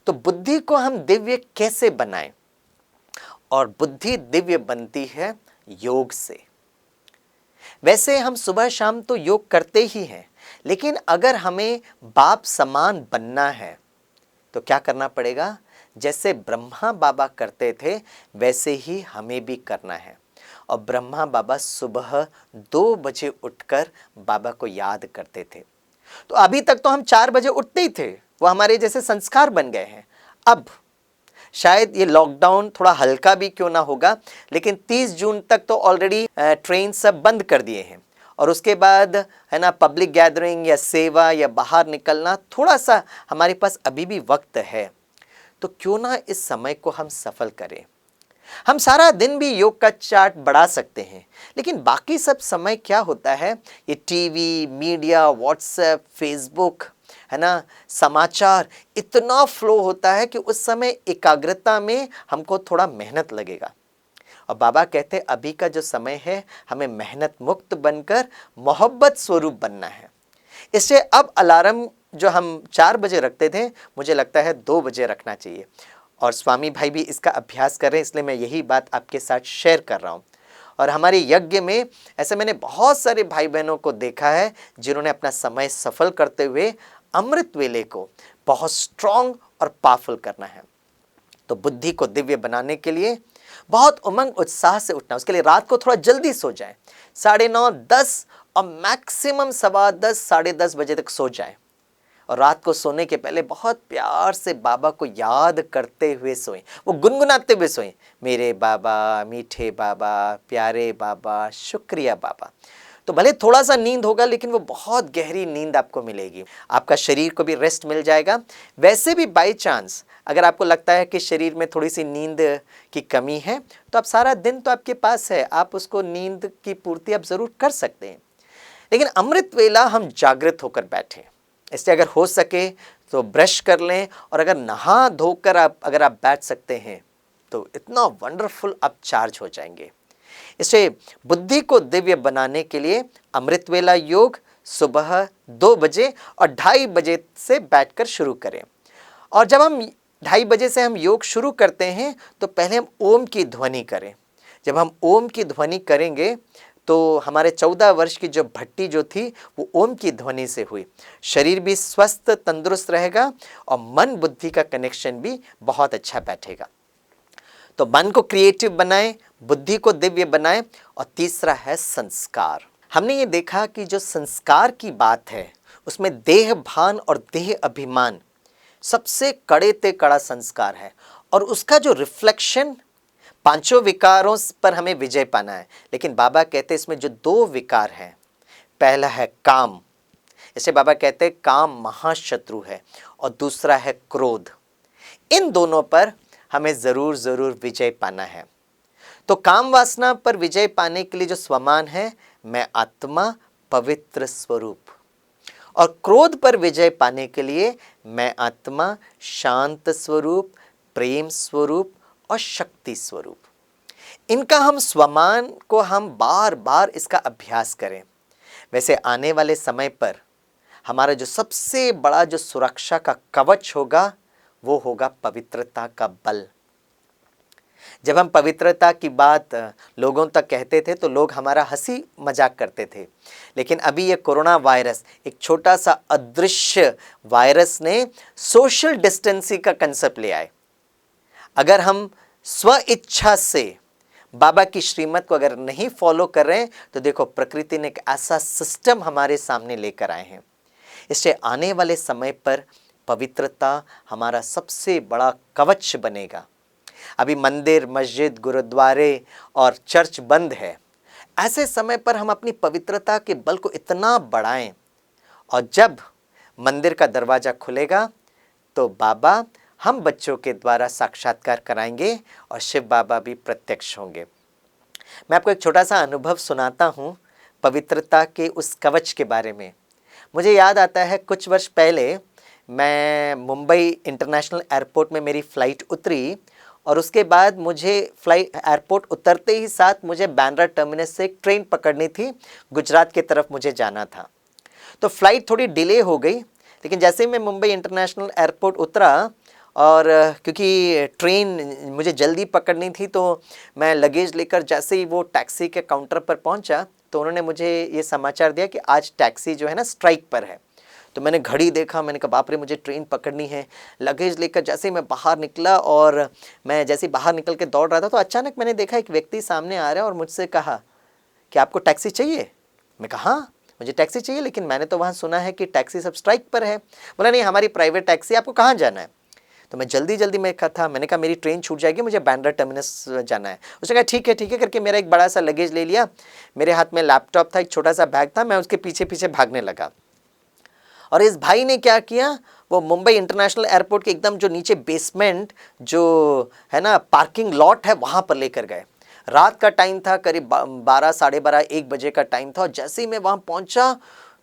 तो बुद्धि को हम दिव्य कैसे बनाएं? और बुद्धि दिव्य बनती है योग से। वैसे हम सुबह शाम तो योग करते ही हैं, लेकिन अगर हमें बाप समान बनना है तो क्या करना पड़ेगा? जैसे ब्रह्मा बाबा करते थे वैसे ही हमें भी करना है। और ब्रह्मा बाबा सुबह 2 बजे उठकर बाबा को याद करते थे। तो अभी तक तो हम 4 बजे उठते ही थे, वो हमारे जैसे संस्कार बन गए हैं। अब शायद ये लॉकडाउन थोड़ा हल्का भी क्यों ना होगा, लेकिन 30 जून तक तो ऑलरेडी ट्रेन सब बंद कर दिए हैं, और उसके बाद है ना पब्लिक गैदरिंग या सेवा या बाहर निकलना, थोड़ा सा हमारे पास अभी भी वक्त है। तो क्यों ना इस समय को हम सफल करें। हम सारा दिन भी योग का चार्ट बढ़ा सकते हैं, लेकिन बाकी सब समय क्या होता है, ये टीवी, मीडिया, व्हाट्सएप, फेसबुक, है ना, समाचार, इतना फ्लो होता है कि उस समय एकाग्रता में हमको थोड़ा मेहनत लगेगा। और बाबा कहते हैं अभी का जो समय है हमें मेहनत मुक्त बनकर मोहब्बत स्वरूप बनना है। इससे अब अलार्म जो हम 4 बजे रखते थे, मुझे लगता है 2 बजे रखना चाहिए। और स्वामी भाई भी इसका अभ्यास कर रहे हैं, इसलिए मैं यही बात आपके साथ शेयर कर रहा हूँ। और हमारे यज्ञ में ऐसे मैंने बहुत सारे भाई बहनों को देखा है जिन्होंने अपना समय सफल करते हुए अमृत वेले को बहुत स्ट्रॉन्ग और पावरफुल करना है। तो बुद्धि को दिव्य बनाने के लिए बहुत उमंग उत्साह से उठना, उसके लिए रात को थोड़ा जल्दी सो जाए, 9:30, 10 और मैक्सिमम 10:15, 10:30 बजे तक सो जाए। और रात को सोने के पहले बहुत प्यार से बाबा को याद करते हुए सोएं, वो गुनगुनाते हुए सोएं, मेरे बाबा, मीठे बाबा, प्यारे बाबा, शुक्रिया बाबा। तो भले थोड़ा सा नींद होगा, लेकिन वो बहुत गहरी नींद आपको मिलेगी, आपका शरीर को भी रेस्ट मिल जाएगा। वैसे भी बाई चांस अगर आपको लगता है कि शरीर में थोड़ी सी नींद की कमी है, तो आप सारा दिन तो आपके पास है, आप उसको नींद की पूर्ति आप ज़रूर कर सकते हैं। लेकिन अमृत वेला हम जागृत होकर बैठें, इसलिए अगर हो सके तो ब्रश कर लें, और अगर नहा धोकर अगर आप बैठ सकते हैं तो इतना वंडरफुल आप चार्ज हो जाएंगे। इसे बुद्धि को दिव्य बनाने के लिए अमृत वेला योग सुबह 2 बजे और 2:30 बजे से बैठकर शुरू करें। और जब हम 2:30 बजे से हम योग शुरू करते हैं तो पहले हम ओम की ध्वनि करें। जब हम ओम की ध्वनि करेंगे तो हमारे 14 वर्ष की जो भट्टी जो थी वो ओम की ध्वनि से हुई। शरीर भी स्वस्थ तंदुरुस्त रहेगा और मन बुद्धि का कनेक्शन भी बहुत अच्छा बैठेगा। तो मन को क्रिएटिव बनाएं, बुद्धि को दिव्य बनाएं। और तीसरा है संस्कार। हमने ये देखा कि जो संस्कार की बात है उसमें देह भान और देह अभिमान सबसे कड़े ते कड़ा संस्कार है, और उसका जो रिफ्लेक्शन पांचों विकारों पर हमें विजय पाना है। लेकिन बाबा कहते हैं इसमें जो 2 विकार हैं, पहला है काम, इसे बाबा कहते हैं काम महाशत्रु है, और दूसरा है क्रोध। इन दोनों पर हमें जरूर विजय पाना है। तो काम वासना पर विजय पाने के लिए जो स्वमान है, मैं आत्मा पवित्र स्वरूप, और क्रोध पर विजय पाने के लिए मैं आत्मा शांत स्वरूप, प्रेम स्वरूप और शक्ति स्वरूप। इनका हम स्वमान को हम बार बार इसका अभ्यास करें। वैसे आने वाले समय पर हमारा जो सबसे बड़ा जो सुरक्षा का कवच होगा वो होगा पवित्रता का बल। जब हम पवित्रता की बात लोगों तक कहते थे तो लोग हमारा हंसी मजाक करते थे, लेकिन अभी ये कोरोना वायरस, एक छोटा सा अदृश्य वायरस ने सोशल डिस्टेंसिंग का कंसेप्ट ले आए। अगर हम स्व इच्छा से बाबा की श्रीमत को अगर नहीं फॉलो कर रहे हैं तो देखो प्रकृति ने एक ऐसा सिस्टम हमारे सामने लेकर आए हैं। इससे आने वाले समय पर पवित्रता हमारा सबसे बड़ा कवच बनेगा। अभी मंदिर, मस्जिद, गुरुद्वारे और चर्च बंद है। ऐसे समय पर हम अपनी पवित्रता के बल को इतना बढ़ाएं, और जब मंदिर का दरवाजा खुलेगा तो बाबा हम बच्चों के द्वारा साक्षात्कार कराएंगे और शिव बाबा भी प्रत्यक्ष होंगे। मैं आपको एक छोटा सा अनुभव सुनाता हूँ पवित्रता के उस कवच के बारे में। मुझे याद आता है कुछ वर्ष पहले मैं मुंबई इंटरनेशनल एयरपोर्ट में मेरी फ़्लाइट उतरी, और उसके बाद मुझे एयरपोर्ट उतरते ही साथ मुझे बांद्रा टर्मिनस से एक ट्रेन पकड़नी थी, गुजरात की तरफ मुझे जाना था। तो फ़्लाइट थोड़ी डिले हो गई, लेकिन जैसे ही मैं मुंबई इंटरनेशनल एयरपोर्ट उतरा, और क्योंकि ट्रेन मुझे जल्दी पकड़नी थी तो मैं लगेज लेकर जैसे ही वो टैक्सी के काउंटर पर पहुंचा तो उन्होंने मुझे ये समाचार दिया कि आज टैक्सी जो है ना स्ट्राइक पर है। तो मैंने घड़ी देखा, मैंने कहा बाप रे मुझे ट्रेन पकड़नी है। लगेज लेकर जैसे ही मैं बाहर निकला, और मैं जैसे ही बाहर निकल के दौड़ रहा था तो अचानक मैंने देखा एक व्यक्ति सामने आ रहा है और मुझसे कहा कि आपको टैक्सी चाहिए? मैं कहा हाँ मुझे टैक्सी चाहिए, लेकिन मैंने तो वहाँ सुना है कि टैक्सी सब स्ट्राइक पर है। बोला नहीं हमारी प्राइवेट टैक्सी, आपको कहाँ जाना है? तो मैं जल्दी में मैंने कहा मेरी ट्रेन छूट जाएगी, मुझे बांद्रा टर्मिनस जाना है। उसने कहा ठीक है करके मेरा एक बड़ा सा लगेज ले लिया। मेरे हाथ में लैपटॉप था, एक छोटा सा बैग था, मैं उसके पीछे भागने लगा। और इस भाई ने क्या किया, वो मुंबई इंटरनेशनल एयरपोर्ट के एकदम जो नीचे बेसमेंट जो है ना पार्किंग लॉट है वहाँ पर लेकर गए। रात का टाइम था, करीब 12, साढ़े 12, 1 बजे का टाइम था। और जैसे ही मैं वहाँ पहुँचा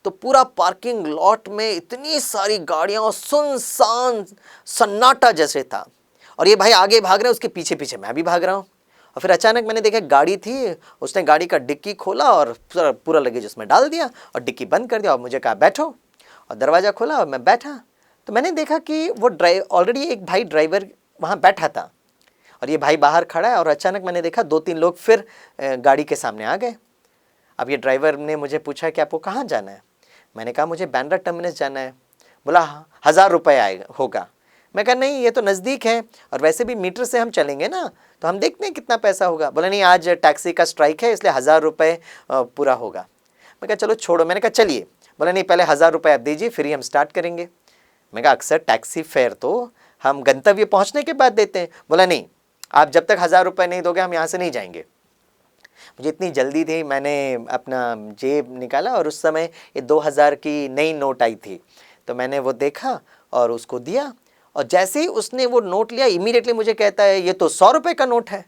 तो पूरा पार्किंग लॉट में इतनी सारी गाड़ियाँ और सुनसान सन्नाटा जैसे था। और ये भाई आगे भाग रहे हैं, उसके पीछे मैं भी भाग रहा हूँ। और फिर अचानक मैंने देखा गाड़ी थी, उसने गाड़ी का डिक्की खोला और पूरा लगेज उसमें डाल दिया और डिक्की बंद कर दिया और मुझे कहा बैठो, और दरवाज़ा खोला और मैं बैठा। तो मैंने देखा कि वो ऑलरेडी एक भाई ड्राइवर वहाँ बैठा था और ये भाई बाहर खड़ा है। और अचानक मैंने देखा 2-3 लोग फिर गाड़ी के सामने आ गए। अब ये ड्राइवर ने मुझे पूछा कि आपको कहाँ जाना है? मैंने कहा मुझे बांद्रा टर्मिनस जाना है। बोला 1000 रुपये आएगा होगा। मैं कहा नहीं ये तो नज़दीक है, और वैसे भी मीटर से हम चलेंगे ना, तो हम देखते हैं कितना पैसा होगा। बोला नहीं आज टैक्सी का स्ट्राइक है इसलिए 1000 रुपये पूरा होगा। मैं कहा चलो छोड़ो। मैंने कहा चलिए। बोला नहीं पहले 1000 रुपये आप दीजिए फिर ही हम स्टार्ट करेंगे। मैं कहा अक्सर टैक्सी फेयर तो हम गंतव्य पहुंचने के बाद देते हैं। बोला नहीं आप जब तक 1000 रुपये नहीं दोगे हम यहाँ से नहीं जाएंगे। मुझे इतनी जल्दी थी, मैंने अपना जेब निकाला और उस समय ये 2000 की नई नोट आई थी, तो मैंने वो देखा और उसको दिया। और जैसे ही उसने वो नोट लिया इमीडिएटली मुझे कहता है ये तो 100 रुपये का नोट है।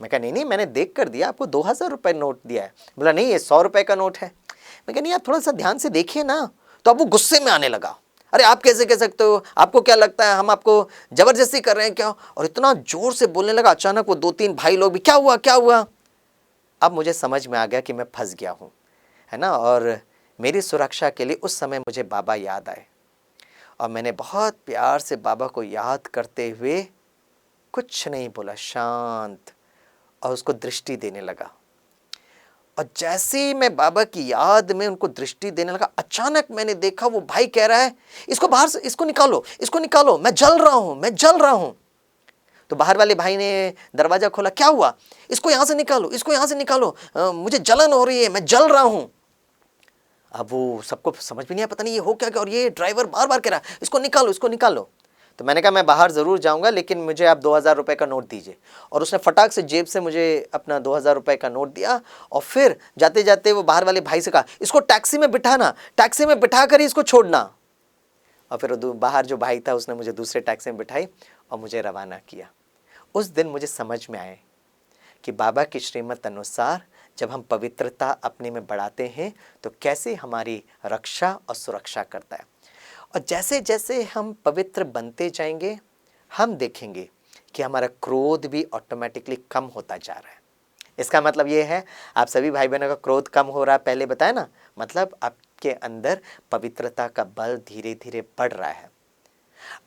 मैं कहा नहीं मैंने देख कर दिया, आपको 2000 रुपये नोट दिया है। बोला नहीं ये 100 रुपये का नोट है। मैं कहा नहीं आप थोड़ा सा ध्यान से देखिए ना। तो अब वो गुस्से में आने लगा, अरे आप कैसे कह सकते हो, आपको क्या लगता है हम आपको ज़बरदस्ती कर रहे हैं क्या? और इतना ज़ोर से बोलने लगा। अचानक वो 2-3 भाई लोग भी क्या हुआ। अब मुझे समझ में आ गया कि मैं फंस गया हूँ, है ना। और मेरी सुरक्षा के लिए उस समय मुझे बाबा याद आए और मैंने बहुत प्यार से बाबा को याद करते हुए कुछ नहीं बोला, शांत, और उसको दृष्टि देने लगा। और जैसे ही मैं बाबा की याद में उनको दृष्टि देने लगा, अचानक मैंने देखा वो भाई कह रहा है, इसको बाहर से, इसको निकालो, इसको निकालो, मैं जल रहा हूं, मैं जल रहा हूं। तो बाहर वाले भाई ने दरवाजा खोला, क्या हुआ, इसको यहां से निकालो, इसको यहां से निकालो, मुझे जलन हो रही है, मैं जल रहा हूं। अब वो सबको समझ भी नहीं आया, पता नहीं ये हो क्या, और ये ड्राइवर बार बार कह रहा है, इसको निकालो, इसको निकालो। तो मैंने कहा मैं बाहर ज़रूर जाऊंगा, लेकिन मुझे आप 2000 रुपये का नोट दीजिए। और उसने फटाक से जेब से मुझे अपना 2000 रुपये का नोट दिया। और फिर जाते जाते वो बाहर वाले भाई से कहा, इसको टैक्सी में बिठाना, टैक्सी में बिठा कर ही इसको छोड़ना। और फिर बाहर जो भाई था उसने मुझे दूसरे टैक्सी में बिठाई और मुझे रवाना किया। उस दिन मुझे समझ में आए कि बाबा की श्रीमत अनुसार जब हम पवित्रता अपने में बढ़ाते हैं तो कैसे हमारी रक्षा और सुरक्षा करता है। और जैसे जैसे हम पवित्र बनते जाएंगे, हम देखेंगे कि हमारा क्रोध भी ऑटोमेटिकली कम होता जा रहा है। इसका मतलब ये है, आप सभी भाई बहनों का क्रोध कम हो रहा है, पहले बताया ना, मतलब आपके अंदर पवित्रता का बल धीरे धीरे बढ़ रहा है।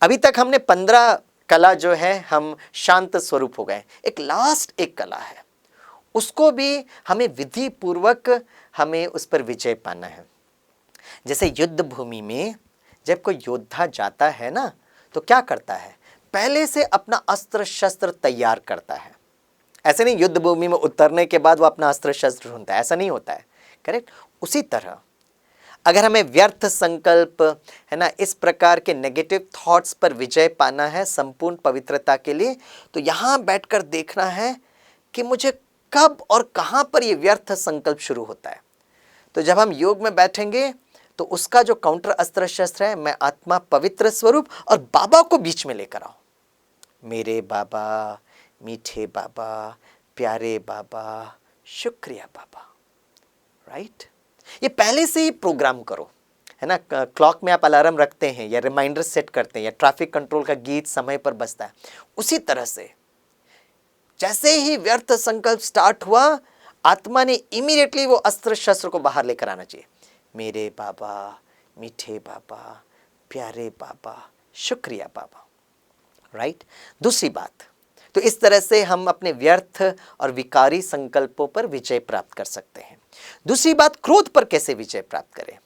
अभी तक हमने 15 कला जो है हम शांत स्वरूप हो गए। एक लास्ट एक कला है, उसको भी हमें विधि पूर्वक हमें उस पर विजय पाना है। जैसे युद्ध भूमि में जब कोई योद्धा जाता है ना, तो क्या करता है, पहले से अपना अस्त्र शस्त्र तैयार करता है। ऐसे नहीं युद्ध भूमि में उतरने के बाद वो अपना अस्त्र शस्त्र ढूंढता है, ऐसा नहीं होता है, करेक्ट। उसी तरह अगर हमें व्यर्थ संकल्प, है ना, इस प्रकार के नेगेटिव थॉट्स पर विजय पाना है संपूर्ण पवित्रता के लिए, तो यहाँ बैठकर देखना है कि मुझे कब और कहाँ पर ये व्यर्थ संकल्प शुरू होता है। तो जब हम योग में बैठेंगे तो उसका जो काउंटर अस्त्र शस्त्र है, मैं आत्मा पवित्र स्वरूप, और बाबा को बीच में लेकर आओ। मेरे बाबा, मीठे बाबा, प्यारे बाबा, शुक्रिया बाबा, राइट। ये पहले से ही प्रोग्राम करो, है ना। क्लॉक में आप अलार्म रखते हैं या रिमाइंडर सेट करते हैं या ट्रैफिक कंट्रोल का गीत समय पर बजता है, उसी तरह से जैसे ही व्यर्थ संकल्प स्टार्ट हुआ, आत्मा ने इमीडिएटली वो अस्त्र शस्त्र को बाहर लेकर आना चाहिए। मेरे बाबा, मीठे बाबा, प्यारे बाबा, शुक्रिया बाबा, राइट। दूसरी बात, तो इस तरह से हम अपने व्यर्थ और विकारी संकल्पों पर विजय प्राप्त कर सकते हैं। दूसरी बात, क्रोध पर कैसे विजय प्राप्त करें।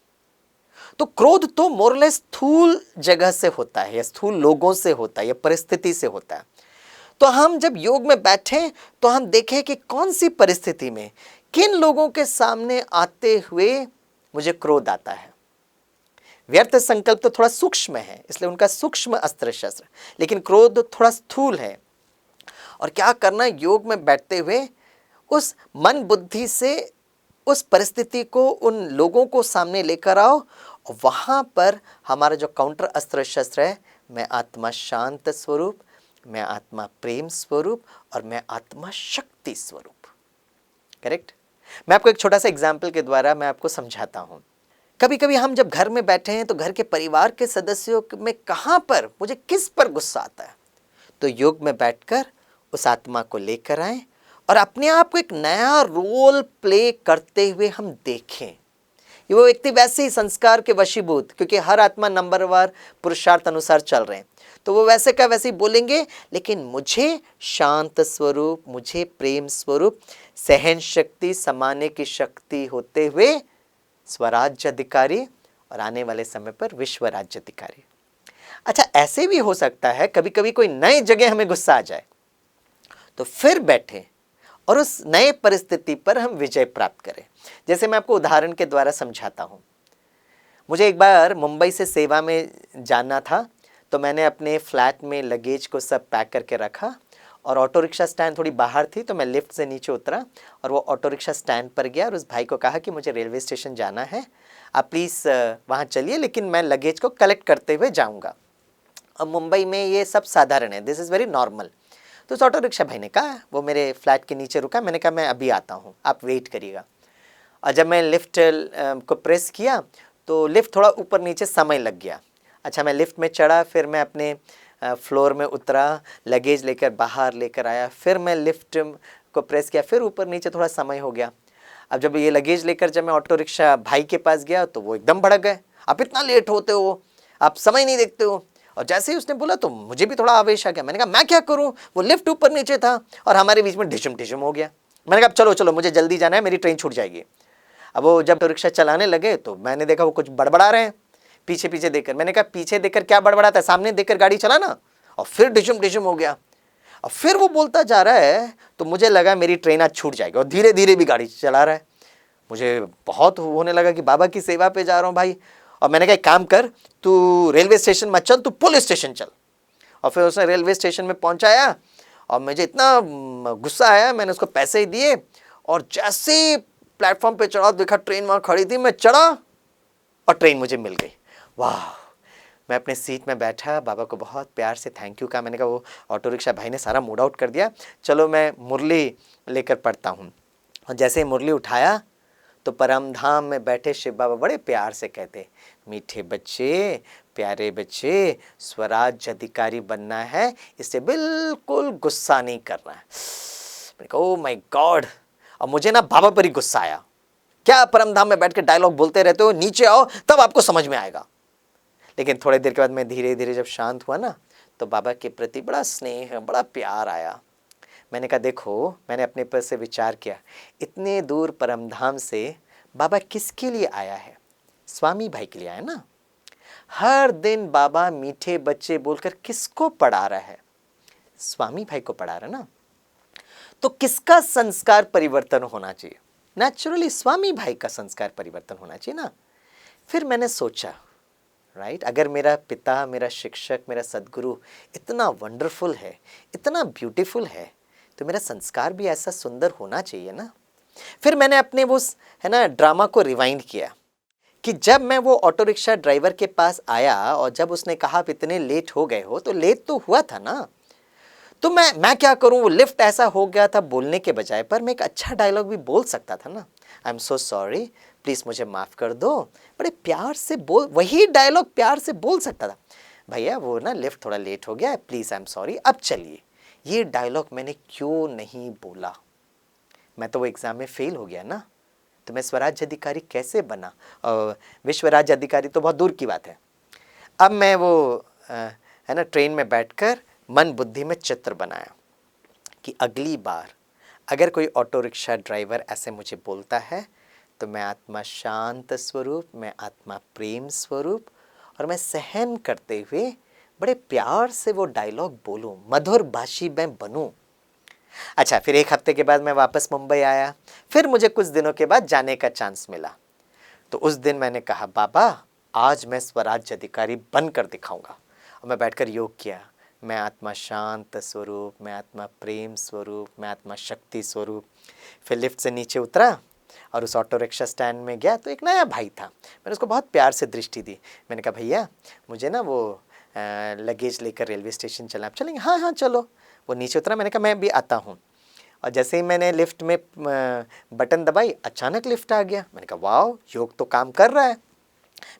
तो क्रोध तो मोरलेस स्थूल जगह से होता है या स्थूल लोगों से होता है या परिस्थिति से होता है। तो हम जब योग में बैठें तो हम देखें कि कौन सी परिस्थिति में किन लोगों के सामने आते हुए मुझे क्रोध आता है। व्यर्थ संकल्प तो थोड़ा सूक्ष्म है, इसलिए उनका सूक्ष्म अस्त्र शस्त्र, लेकिन क्रोध थोड़ा स्थूल है। और क्या करना, योग में बैठते हुए उस मन बुद्धि से उस परिस्थिति को, उन लोगों को सामने लेकर आओ, और वहां पर हमारा जो काउंटर अस्त्र शस्त्र है, मैं आत्मा शांत स्वरूप, मैं आत्मा प्रेम स्वरूप, और मैं आत्मा शक्ति स्वरूप, करेक्ट। मैं आपको एक छोटा सा एग्जाम्पल के द्वारा मैं आपको समझाता हूं। कभी कभी हम जब घर में बैठे हैं तो घर के परिवार के सदस्यों में कहां पर, मुझे किस पर गुस्सा आता है, तो योग में बैठकर उस आत्मा को लेकर आए और अपने आप को एक नया रोल प्ले करते हुए हम देखें। वो व्यक्ति वैसे ही संस्कार के वशीभूत, क्योंकि हर आत्मा नंबरवार पुरुषार्थ अनुसार चल रहे हैं, तो वो वैसे का वैसे ही बोलेंगे, लेकिन मुझे शांत स्वरूप, मुझे प्रेम स्वरूप, सहन शक्ति, समाने की शक्ति होते हुए स्वराज्य अधिकारी और आने वाले समय पर विश्व राज्य अधिकारी। अच्छा, ऐसे भी हो सकता है कभी कभी कोई नई जगह हमें गुस्सा आ जाए, तो फिर बैठे और उस नए परिस्थिति पर हम विजय प्राप्त करें। जैसे मैं आपको उदाहरण के द्वारा समझाता हूं। मुझे एक बार मुंबई से सेवा में जाना था, तो मैंने अपने फ्लैट में लगेज को सब पैक करके रखा और ऑटो रिक्शा स्टैंड थोड़ी बाहर थी, तो मैं लिफ्ट से नीचे उतरा और वो ऑटो रिक्शा स्टैंड पर गया और उस भाई को कहा कि मुझे रेलवे स्टेशन जाना है, आप प्लीज़ वहाँ चलिए, लेकिन मैं लगेज को कलेक्ट करते हुए जाऊँगा। अब मुंबई में ये सब साधारण है, दिस इज़ वेरी नॉर्मल। तो उस ऑटो रिक्शा भाई ने कहा, वो मेरे फ्लैट के नीचे रुका, मैंने कहा मैं अभी आता हूँ, आप वेट करिएगा। और जब मैं लिफ्ट को प्रेस किया तो लिफ्ट थोड़ा ऊपर नीचे समय लग गया। अच्छा, मैं लिफ्ट में चढ़ा, फिर मैं अपने फ्लोर में उतरा, लगेज लेकर बाहर लेकर आया, फिर मैं लिफ्ट को प्रेस किया, फिर ऊपर नीचे थोड़ा समय हो गया। अब जब ये लगेज लेकर जब मैं ऑटो रिक्शा भाई के पास गया तो वो एकदम भड़क गए, आप इतना लेट होते हो, आप समय नहीं देखते हो। और जैसे ही उसने बोला तो मुझे भी थोड़ा आवेश आ गया। मैंने कहा मैं क्या करूं, वो लिफ्ट ऊपर नीचे था और हमारे बीच में ढिशुम ढिशुम हो गया। मैंने कहा चलो चलो मुझे जल्दी जाना है, मेरी ट्रेन छूट जाएगी। अब वो जब ऑटो रिक्शा चलाने लगे तो मैंने देखा वो कुछ बड़बड़ा रहे हैं पीछे पीछे देखकर। मैंने कहा पीछे देखकर क्या बड़बड़ाता है, सामने देखकर गाड़ी चला ना। और फिर डिशुम डिशुम हो गया और फिर वो बोलता जा रहा है तो मुझे लगा मेरी ट्रेन आज छूट जाएगी। और धीरे धीरे भी गाड़ी चला रहा है। मुझे बहुत होने लगा कि बाबा की सेवा पे जा रहा हूँ भाई। और मैंने कहा एक काम कर, तू रेलवे स्टेशन मत चल, तू पुलिस स्टेशन चल। और फिर उसने रेलवे स्टेशन में पहुंचाया और मुझे इतना गुस्सा आया, मैंने उसको पैसे ही दिए। और जैसे प्लेटफॉर्म पे चढ़ा देखा ट्रेन वहाँ खड़ी थी, मैं चढ़ा और ट्रेन मुझे मिल गई। वाह, मैं अपने सीट में बैठा, बाबा को बहुत प्यार से थैंक यू कहा। मैंने कहा वो ऑटो रिक्शा भाई ने सारा मूड आउट कर दिया, चलो मैं मुरली लेकर पढ़ता हूँ। और जैसे ही मुरली उठाया तो परम धाम में बैठे शिव बाबा बड़े प्यार से कहते, मीठे बच्चे, प्यारे बच्चे, स्वराज अधिकारी बनना है, इससे बिल्कुल गुस्सा नहीं करना है। मैंने कहा ओह माय गॉड। और मुझे ना बाबा पर ही गुस्सा आया, क्या परम धाम में बैठ के डायलॉग बोलते रहते हो, नीचे आओ तब आपको समझ में आएगा। लेकिन थोड़ी देर के बाद मैं धीरे धीरे जब शांत हुआ ना तो बाबा के प्रति बड़ा स्नेह, बड़ा प्यार आया। मैंने कहा देखो, मैंने अपने पर से विचार किया, इतने दूर परमधाम से बाबा किसके लिए आया है? स्वामी भाई के लिए आया ना। हर दिन बाबा मीठे बच्चे बोलकर किसको पढ़ा रहा है? स्वामी भाई को पढ़ा रहा ना। तो किसका संस्कार परिवर्तन होना चाहिए? नेचुरली स्वामी भाई का संस्कार परिवर्तन होना चाहिए ना। फिर मैंने सोचा राइट, अगर मेरा पिता, मेरा शिक्षक, मेरा सदगुरु इतना वंडरफुल है, इतना ब्यूटीफुल है, तो मेरा संस्कार भी ऐसा सुंदर होना चाहिए ना। फिर मैंने अपने वो है ना ड्रामा को रिवाइंड किया कि जब मैं वो ऑटो रिक्शा ड्राइवर के पास आया और जब उसने कहा आप इतने लेट हो गए हो, तो लेट तो हुआ था ना। तो मैं क्या करूं, वो लिफ्ट ऐसा हो गया था बोलने के बजाय, पर मैं एक अच्छा डायलॉग भी बोल सकता था ना। I am so sorry, please मुझे माफ़ कर दो। बड़े प्यार से बोल, वही डायलॉग प्यार से बोल सकता था, भैया वो ना लिफ्ट थोड़ा लेट हो गया है, प्लीज़ आई एम सॉरी, अब चलिए। ये डायलॉग मैंने क्यों नहीं बोला? मैं तो वो एग्ज़ाम में फेल हो गया ना, तो मैं स्वराज अधिकारी कैसे बना? विश्व राज्य अधिकारी तो बहुत दूर की बात है। अब मैं वो है ना ट्रेन में बैठकर मन बुद्धि में चित्र बनाया कि अगली बार अगर कोई ऑटो रिक्शा ड्राइवर ऐसे मुझे बोलता है तो मैं आत्मा शांत स्वरूप, मैं आत्मा प्रेम स्वरूप, और मैं सहन करते हुए बड़े प्यार से वो डायलॉग बोलूं, मधुर भाषी मैं बनूं। अच्छा, फिर एक हफ्ते के बाद मैं वापस मुंबई आया। फिर मुझे कुछ दिनों के बाद जाने का चांस मिला। तो उस दिन मैंने कहा बाबा आज मैं स्वराज अधिकारी बनकर दिखाऊंगा। और मैं बैठकर योग किया, मैं आत्मा शांत स्वरूप, मैं आत्मा प्रेम स्वरूप, मैं आत्मा शक्ति स्वरूप। फिर लिफ्ट से नीचे उतरा और उस ऑटो रिक्शा स्टैंड में गया तो एक नया भाई था। मैंने उसको बहुत प्यार से दृष्टि दी। मैंने कहा भैया मुझे ना वो लगेज लेकर रेलवे स्टेशन चला, आप चलेंगे? हाँ हाँ चलो। वो नीचे उतरा, मैंने कहा मैं भी आता हूँ। और जैसे ही मैंने लिफ्ट में बटन दबाई, अचानक लिफ्ट आ गया। मैंने कहा वाह, योग तो काम कर रहा है।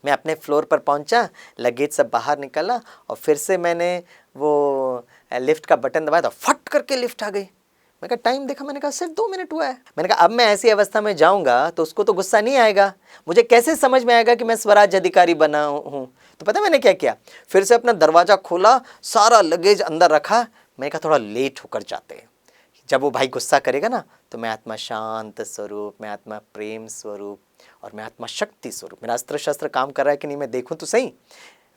मैं अपने फ्लोर पर पहुंचा, लगेज सब बाहर निकला और फिर से मैंने वो लिफ्ट का बटन दबाया तो फट करके लिफ्ट आ गई। मैंने कहा टाइम देखा, मैंने कहा सिर्फ 2 मिनट हुआ है। मैंने कहा अब मैं ऐसी अवस्था में जाऊंगा तो उसको तो गुस्सा नहीं आएगा, मुझे कैसे समझ में आएगा कि मैं स्वराज अधिकारी बना हूँ? तो पता मैंने क्या किया, फिर से अपना दरवाज़ा खोला, सारा लगेज अंदर रखा। मैंने कहा थोड़ा लेट होकर जाते हैं, जब वो भाई गुस्सा करेगा ना तो मैं आत्मा शांत स्वरूप, मैं आत्मा प्रेम स्वरूप और मैं आत्मा शक्ति स्वरूप, मेरा अस्त्र शस्त्र काम कर रहा है कि नहीं मैं देखूं तो सही,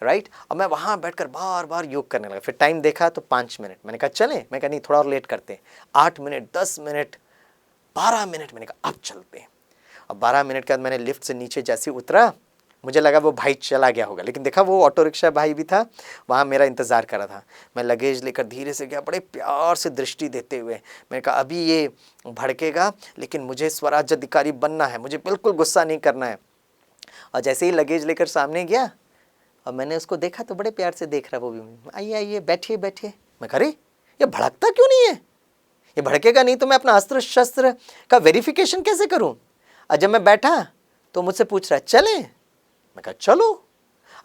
राइट। और मैं वहाँ बैठकर बार बार योग करने लगा। फिर टाइम देखा तो 5 मिनट। मैंने कहा चलें? मैं कहा नहीं, थोड़ा और लेट करते हैं। 8 मिनट, 10 मिनट, 12 मिनट। मैंने कहा अब चलते हैं। और 12 मिनट के बाद मैंने लिफ्ट से नीचे जैसे उतरा, मुझे लगा वो भाई चला गया होगा, लेकिन देखा वो ऑटो रिक्शा भाई भी था, वहाँ मेरा इंतज़ार कर रहा था। मैं लगेज लेकर धीरे से गया, बड़े प्यार से दृष्टि देते हुए। मैंने कहा अभी ये भड़केगा लेकिन मुझे स्वराज अधिकारी बनना है, मुझे बिल्कुल गुस्सा नहीं करना है। और जैसे ही लगेज लेकर सामने गया और मैंने उसको देखा तो बड़े प्यार से देख रहा वो भी, आइए आइए बैठिए बैठिए। मैं कह रही ये भड़कता क्यों नहीं है? ये भड़केगा नहीं तो मैं अपना अस्त्र शस्त्र का वेरिफिकेशन कैसे करूँ? और जब मैं बैठा तो मुझसे पूछ रहा है चलें? मैं कहा चलो।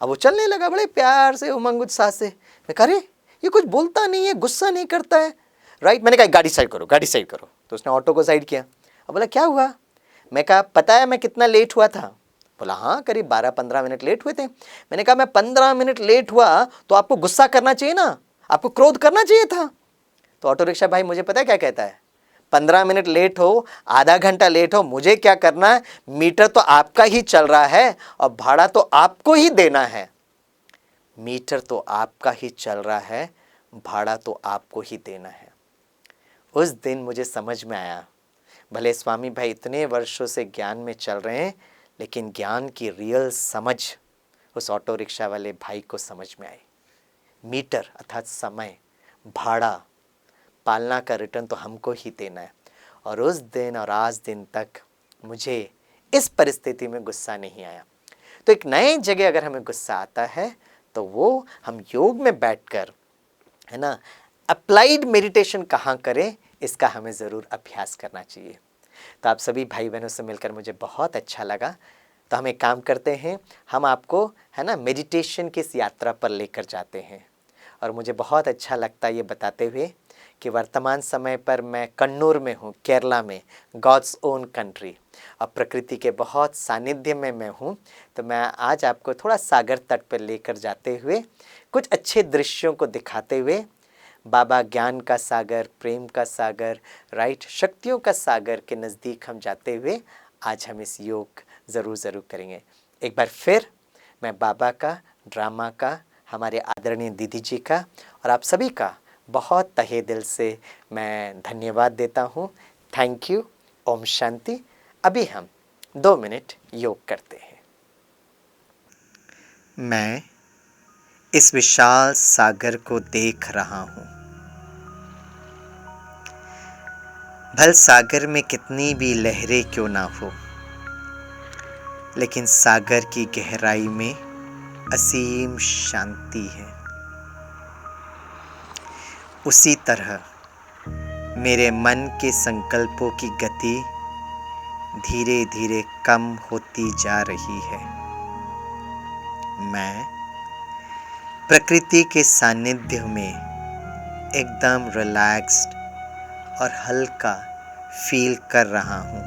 अब वो चलने लगा बड़े प्यार से, उमंग उत्साह से। मैं कह रही ये कुछ बोलता नहीं है, गुस्सा नहीं करता है, राइट। मैंने कहा गाड़ी साइड करो, गाड़ी साइड करो। तो उसने ऑटो को साइड किया और बोला क्या हुआ? मैं कहा पता है मैं कितना लेट हुआ था? बोला हाँ करीब 12-15 मिनट लेट हुए थे। मैंने कहा मैं 15 मिनट लेट हुआ तो आपको गुस्सा करना चाहिए ना, आपको क्रोध करना चाहिए था। तो ऑटो रिक्शा भाई मुझे पता है क्या कहता है, 15 मिनट लेट हो, आधा घंटा लेट हो, मुझे क्या करना है, मीटर तो आपका ही चल रहा है और भाड़ा तो आपको ही देना है। मीटर तो आपका ही चल रहा है, भाड़ा तो आपको ही देना है। उस दिन मुझे समझ में आया, भले स्वामी भाई इतने वर्षों से ज्ञान में चल रहे हैं, लेकिन ज्ञान की रियल समझ उस ऑटो रिक्शा वाले भाई को समझ में आई। मीटर अर्थात समय, भाड़ा, पालना का रिटर्न तो हमको ही देना है। और उस दिन और आज दिन तक मुझे इस परिस्थिति में गुस्सा नहीं आया। तो एक नए जगह अगर हमें गुस्सा आता है तो वो हम योग में बैठकर, है ना, अप्लाइड मेडिटेशन कहाँ करें, इसका हमें ज़रूर अभ्यास करना चाहिए। तो आप सभी भाई बहनों से मिलकर मुझे बहुत अच्छा लगा। तो हम एक काम करते हैं, हम आपको, है ना, मेडिटेशन की इस यात्रा पर लेकर जाते हैं। और मुझे बहुत अच्छा लगता है ये बताते हुए कि वर्तमान समय पर मैं कन्नूर में हूँ, केरला में, गॉड्स ओन कंट्री, और प्रकृति के बहुत सानिध्य में मैं हूँ। तो मैं आज आपको थोड़ा सागर तट पर लेकर जाते हुए, कुछ अच्छे दृश्यों को दिखाते हुए, बाबा ज्ञान का सागर, प्रेम का सागर, राइट, शक्तियों का सागर के नज़दीक हम जाते हुए आज हम इस योग ज़रूर करेंगे। एक बार फिर मैं बाबा का, ड्रामा का, हमारे आदरणीय दीदी जी का और आप सभी का बहुत तहे दिल से मैं धन्यवाद देता हूँ। Thank you. ओम शांति। अभी हम 2 मिनट योग करते हैं। मैं इस विशाल सागर को देख रहा हूँ। भल सागर में कितनी भी लहरें क्यों ना हो, लेकिन सागर की गहराई में असीम शांति है। उसी तरह मेरे मन के संकल्पों की गति धीरे धीरे कम होती जा रही है। मैं प्रकृति के सानिध्य में एकदम रिलैक्स्ड और हल्का फील कर रहा हूँ।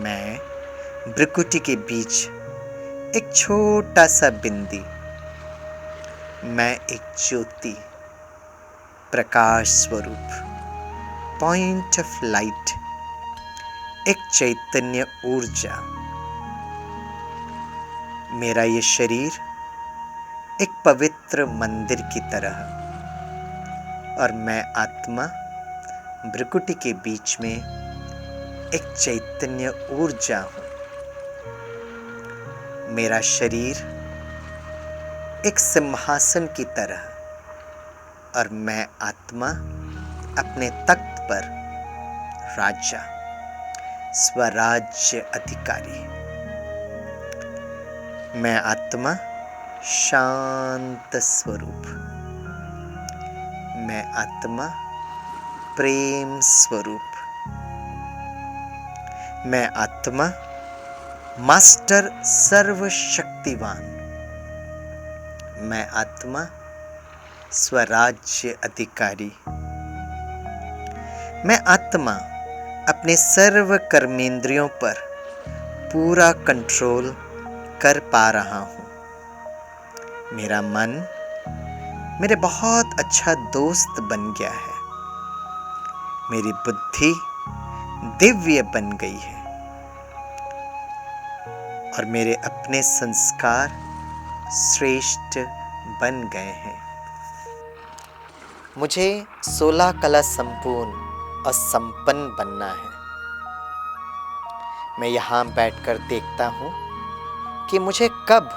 मैं भ्रुकुटी के बीच एक छोटा सा बिंदी, मैं एक ज्योति, प्रकाश स्वरूप, पॉइंट ऑफ लाइट, एक चैतन्य ऊर्जा। मेरा ये शरीर एक पवित्र मंदिर की तरह, और मैं आत्मा भ्रुकुटी के बीच में एक चैतन्य ऊर्जा हूँ। मेरा शरीर एक सिंहासन की तरह, और मैं आत्मा अपने तख्त पर राजा, स्वराज्य अधिकारी। मैं आत्मा शांत स्वरूप, मैं आत्मा प्रेम स्वरूप, मैं आत्मा मास्टर सर्वशक्तिवान, मैं आत्मा स्वराज्य अधिकारी। मैं आत्मा अपने सर्व कर्मेंद्रियों पर पूरा कंट्रोल कर पा रहा हूँ। मेरा मन मेरे बहुत अच्छा दोस्त बन गया है। मेरी बुद्धि दिव्य बन गई है, और मेरे अपने संस्कार श्रेष्ठ बन गए हैं। मुझे 16 कला संपूर्ण और संपन्न बनना है। मैं यहाँ बैठकर देखता हूँ कि मुझे कब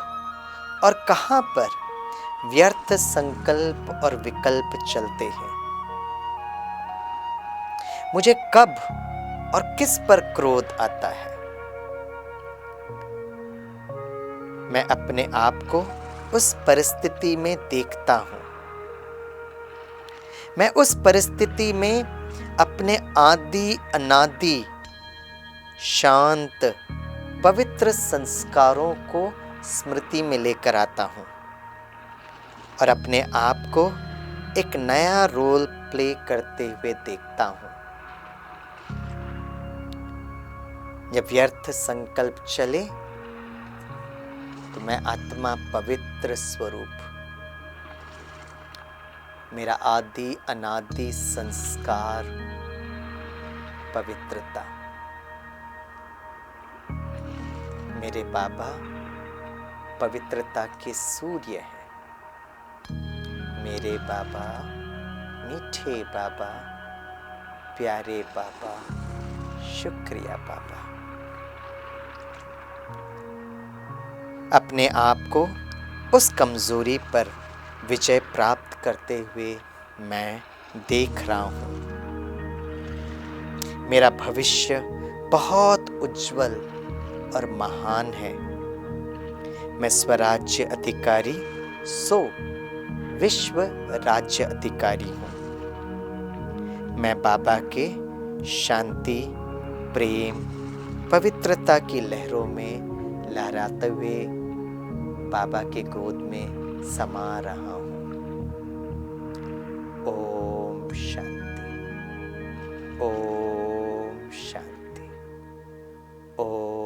और कहाँ पर व्यर्थ संकल्प और विकल्प चलते हैं। मुझे कब और किस पर क्रोध आता है। मैं अपने आप को उस परिस्थिति में देखता हूँ। मैं उस परिस्थिति में अपने आदि अनादि शांत पवित्र संस्कारों को स्मृति में लेकर आता हूँ, और अपने आप को एक नया रोल प्ले करते हुए देखता हूँ। जब व्यर्थ संकल्प चले तो मैं आत्मा पवित्र स्वरूप, मेरा आदि अनादि संस्कार पवित्रता, मेरे बाबा पवित्रता के सूर्य हैं। मेरे बाबा, मीठे बाबा, प्यारे बाबा, शुक्रिया बाबा। अपने आप को उस कमजोरी पर विजय प्राप्त करते हुए मैं देख रहा हूँ। मेरा भविष्य बहुत उज्जवल और महान है। मैं स्वराज्य अधिकारी सो विश्व राज्य अधिकारी हूँ। मैं बाबा के शांति, प्रेम, पवित्रता की लहरों में लहराते हुए बाबा के गोद में समा रहा हूँ। ओम शांति, ओम शांति, ओम